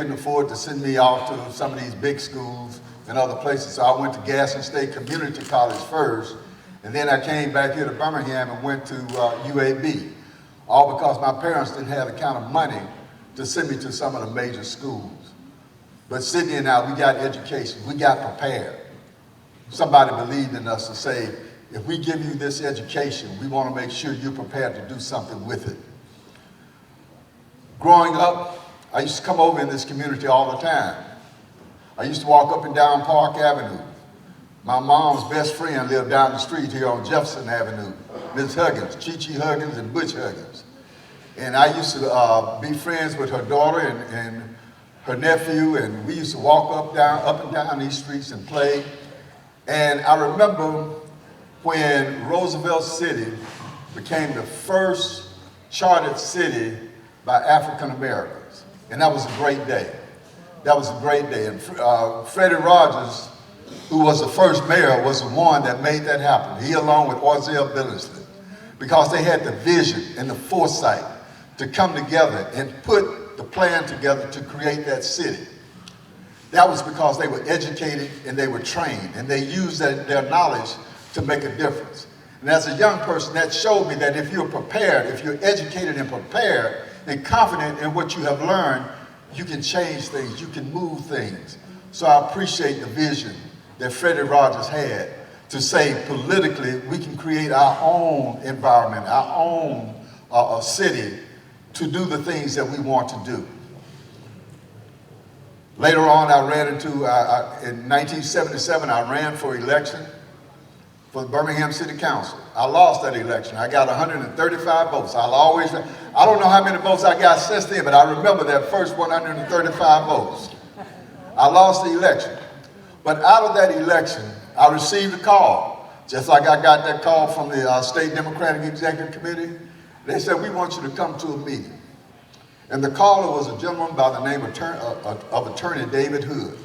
couldn't afford to send me off to some of these big schools and other places. So I went to Gaston State Community College first, and then I came back here to Birmingham and went to UAB, all because my parents didn't have the kind of money to send me to some of the major schools. But Sydney and I, we got education, we got prepared. Somebody believed in us to say, if we give you this education, we want to make sure you're prepared to do something with it. Growing up, I used to come over in this community all the time. I used to walk up and down Park Avenue. My mom's best friend lived down the street here on Jefferson Avenue, Ms. Huggins, Chi-Chi Huggins and Butch Huggins. And I used to be friends with her daughter and her nephew, and we used to walk up and down these streets and play. And I remember when Roosevelt City became the first chartered city by African Americans. And that was a great day. That was a great day. And Freddie Rogers, who was the first mayor, was the one that made that happen. He along with Orzel Billingsley, because they had the vision and the foresight to come together and put the plan together to create that city. That was because they were educated and they were trained, and they used their knowledge to make a difference. And as a young person, that showed me that if you're prepared, if you're educated and prepared and confident in what you have learned, you can change things, you can move things. So I appreciate the vision that Freddie Rogers had to say politically we can create our own environment, our own city to do the things that we want to do. Later on, I ran into, in 1977, I ran for election for the Birmingham City Council. I lost that election. I got 135 votes. I don't know how many votes I got since then, but I remember that first 135 votes. I lost the election. But out of that election, I received a call, just like I got that call from the State Democratic Executive Committee. They said, we want you to come to a meeting. And the caller was a gentleman by the name of Attorney David Hood,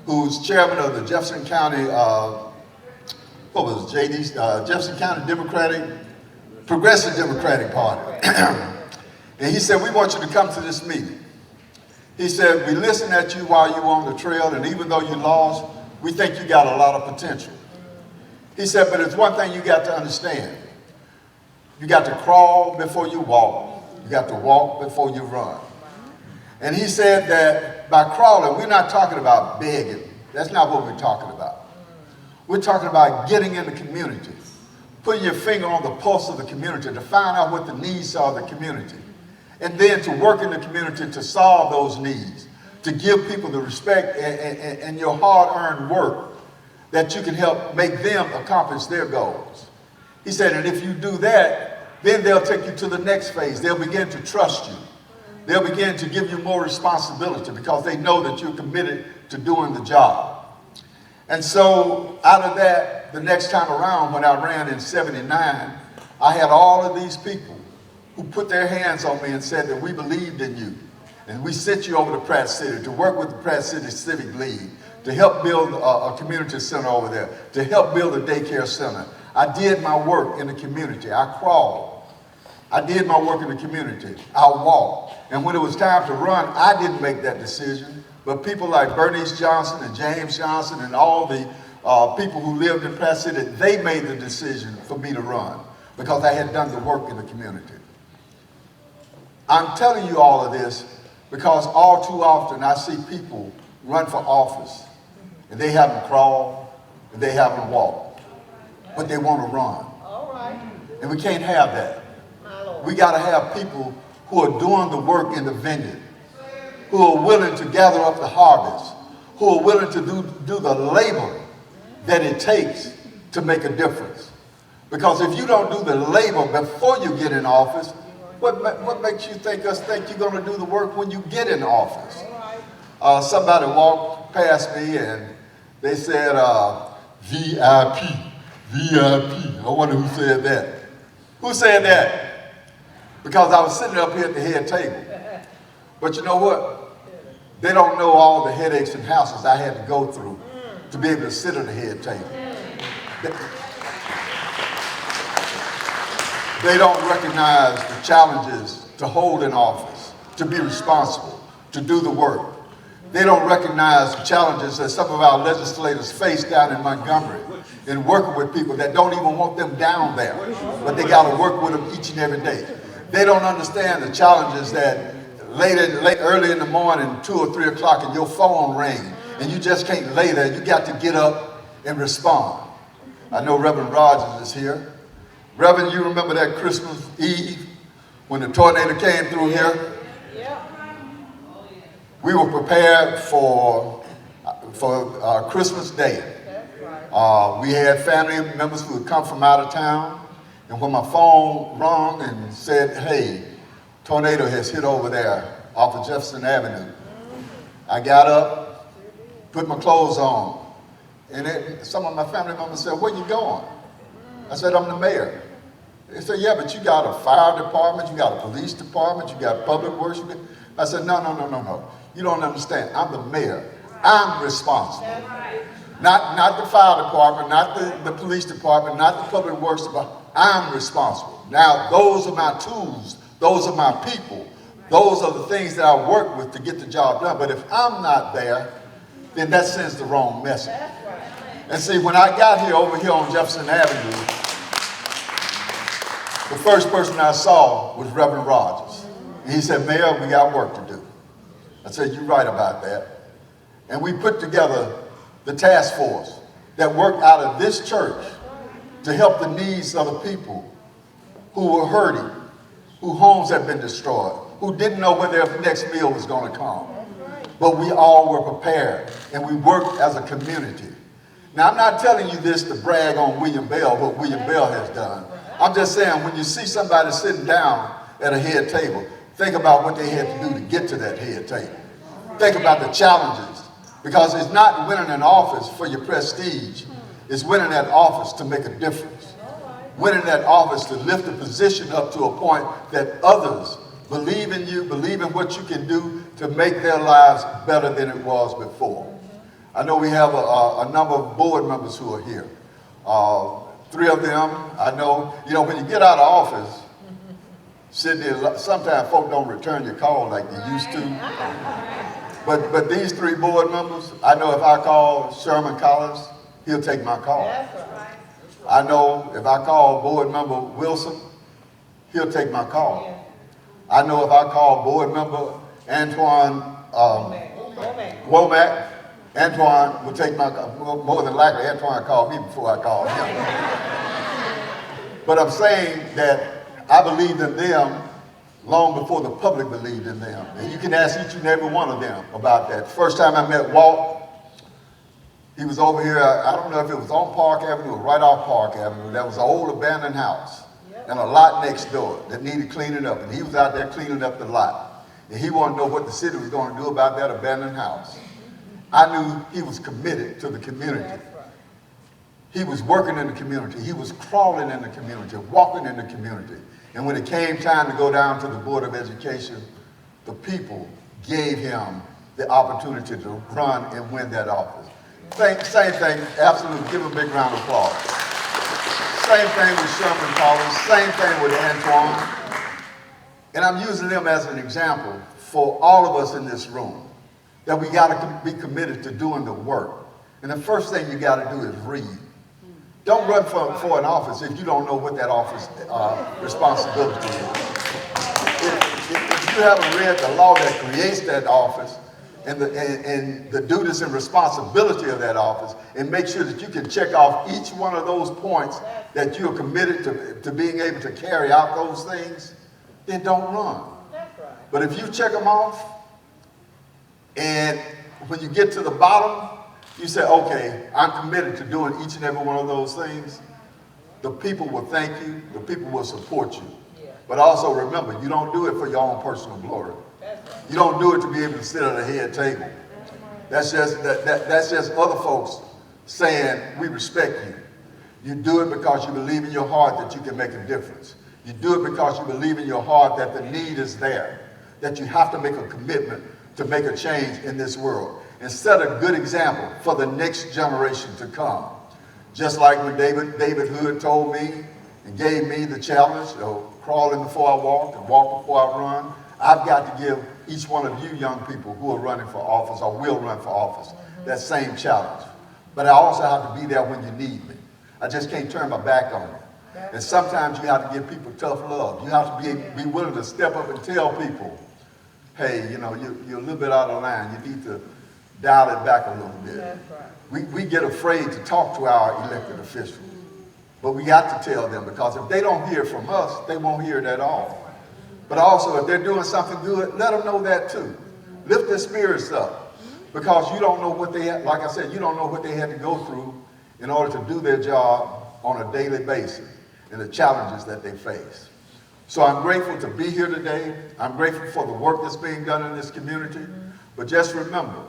who's chairman of the Jefferson County, Jefferson County Progressive Democratic Party. And he said, we want you to come to this meeting. He said, we listened at you while you were on the trail, and even though you lost, we think you got a lot of potential. He said, but it's one thing you got to understand. You got to crawl before you walk. You got to walk before you run. And he said that by crawling, we're not talking about begging. That's not what we're talking about. We're talking about getting in the community, putting your finger on the pulse of the community to find out what the needs are of the community, and then to work in the community to solve those needs, to give people the respect and your hard-earned work that you can help make them accomplish their goals. He said, and if you do that, then they'll take you to the next phase. They'll begin to trust you. They'll begin to give you more responsibility because they know that you're committed to doing the job. And so out of that, the next time around when I ran in '79, I had all of these people who put their hands on me and said that we believed in you. And we sent you over to Pratt City to work with the Pratt City Civic League, to help build a community center over there, to help build a daycare center. I did my work in the community. I crawled. I did my work in the community. I walked. And when it was time to run, I didn't make that decision. But people like Bernice Johnson and James Johnson and all the people who lived in Pratt City, they made the decision for me to run because I had done the work in the community. I'm telling you all of this because all too often I see people run for office and they haven't crawled and they haven't walked, but they want to run. All right. And we can't have that. We got to have people who are doing the work in the vineyard, who are willing to gather up the harvest, who are willing to do the labor that it takes to make a difference. Because if you don't do the labor before you get in office, what makes you think you're going to do the work when you get in office? Somebody walked past me and they said, VIP, VIP. I wonder who said that. Who said that? Because I was sitting up here at the head table. But you know what? They don't know all the headaches and hassles I had to go through to be able to sit at the head table. They don't recognize the challenges to hold an office, to be responsible, to do the work. They don't recognize the challenges that some of our legislators face down in Montgomery in working with people that don't even want them down there, but they got to work with them each and every day. They don't understand the challenges that early in the morning, 2 or 3 o'clock, and your phone rings, and you just can't lay there. You got to get up and respond. I know Reverend Rogers is here. Reverend, you remember that Christmas Eve when the tornado came through here? We were prepared for Christmas Day. We had family members who had come from out of town, and when my phone rang and said, hey, tornado has hit over there off of Jefferson Avenue, I got up, put my clothes on, and some of my family members said, where you going? I said, I'm the mayor. They said, yeah, but you got a fire department, you got a police department, you got public works. I said, no. You don't understand. I'm the mayor. I'm responsible. Not the fire department, not the police department, not the public works department. I'm responsible. Now, those are my tools. Those are my people. Those are the things that I work with to get the job done. But if I'm not there, then that sends the wrong message. And see, when I got here over here on Jefferson Avenue, the first person I saw was Reverend Rogers. And he said, Mayor, we got work to do. I said, you're right about that. And we put together the task force that worked out of this church to help the needs of the people who were hurting, whose homes had been destroyed, who didn't know when their next meal was going to come. But we all were prepared, and we worked as a community. Now, I'm not telling you this to brag on William Bell, what William Bell has done. I'm just saying, when you see somebody sitting down at a head table, think about what they had to do to get to that head table. Think about the challenges, because it's not winning an office for your prestige. It's winning that office to make a difference. Winning that office to lift the position up to a point that others believe in you, believe in what you can do to make their lives better than it was before. I know we have a number of board members who are here. 3 of them, I know, when you get out of office, sitting there, sometimes folk don't return your call like they used to. But these 3 board members, I know if I call Sherman Collins, he'll take my call. I know if I call board member Wilson, he'll take my call. I know if I call board member Antoine Womack, Antoine will take my call. More than likely, Antoine called me before I called him. But I'm saying that I believed in them long before the public believed in them. And you can ask each and every one of them about that. First time I met Walt, he was over here, I don't know if it was on Park Avenue or right off Park Avenue. There was an old abandoned house and a lot next door that needed cleaning up. And he was out there cleaning up the lot. And he wanted to know what the city was going to do about that abandoned house. I knew he was committed to the community. He was working in the community. He was crawling in the community, walking in the community. And when it came time to go down to the Board of Education, the people gave him the opportunity to run and win that office. Same thing, absolutely, give him a big round of applause. Same thing with Sherman Collins, same thing with Antoine. And I'm using them as an example for all of us in this room, that we got to be committed to doing the work. And the first thing you got to do is read. Don't run for an office if you don't know what that office responsibility is. If you haven't read the law that creates that office and the duties and responsibility of that office, and make sure that you can check off each one of those points that you're committed to being able to carry out those things, then don't run. But if you check them off, and when you get to the bottom, you say, okay, I'm committed to doing each and every one of those things, the people will thank you, the people will support you. But also remember, you don't do it for your own personal glory. You don't do it to be able to sit at a head table. That's just other folks saying, we respect you. You do it because you believe in your heart that you can make a difference. You do it because you believe in your heart that the need is there, that you have to make a commitment to make a change in this world, and set a good example for the next generation to come. Just like when David Hood told me and gave me the challenge, crawling before I walk and walk before I run, I've got to give each one of you young people who are running for office or will run for office that same challenge. But I also have to be there when you need me. I just can't turn my back on you. And sometimes you have to give people tough love. You have to be willing to step up and tell people, hey, you know, you're a little bit out of line. You need to dial it back a little bit. That's right. We get afraid to talk to our elected officials. But we got to tell them, because if they don't hear from us, they won't hear it at all. But also, if they're doing something good, let them know that too. Lift their spirits up, because you don't know what they had, like I said, you don't know what they had to go through in order to do their job on a daily basis and the challenges that they face. So I'm grateful to be here today. I'm grateful for the work that's being done in this community. But just remember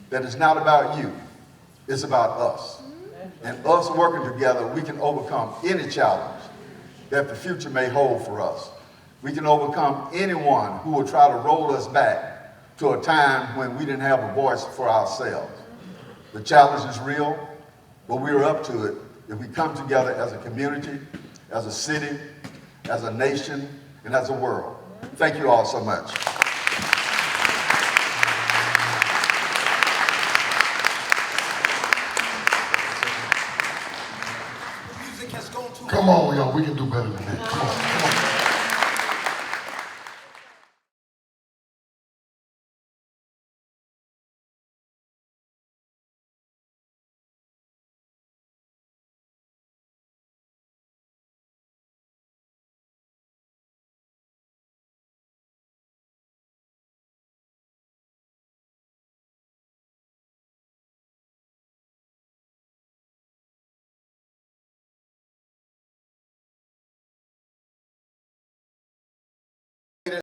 that it's not about you, it's about us. And us working together, we can overcome any challenge that the future may hold for us. We can overcome anyone who will try to roll us back to a time when we didn't have a voice for ourselves. The challenge is real, but we're up to it if we come together as a community, as a city, as a nation, and as a world. Thank you all so much. Come on, y'all, we can do better than that. Come on, come on.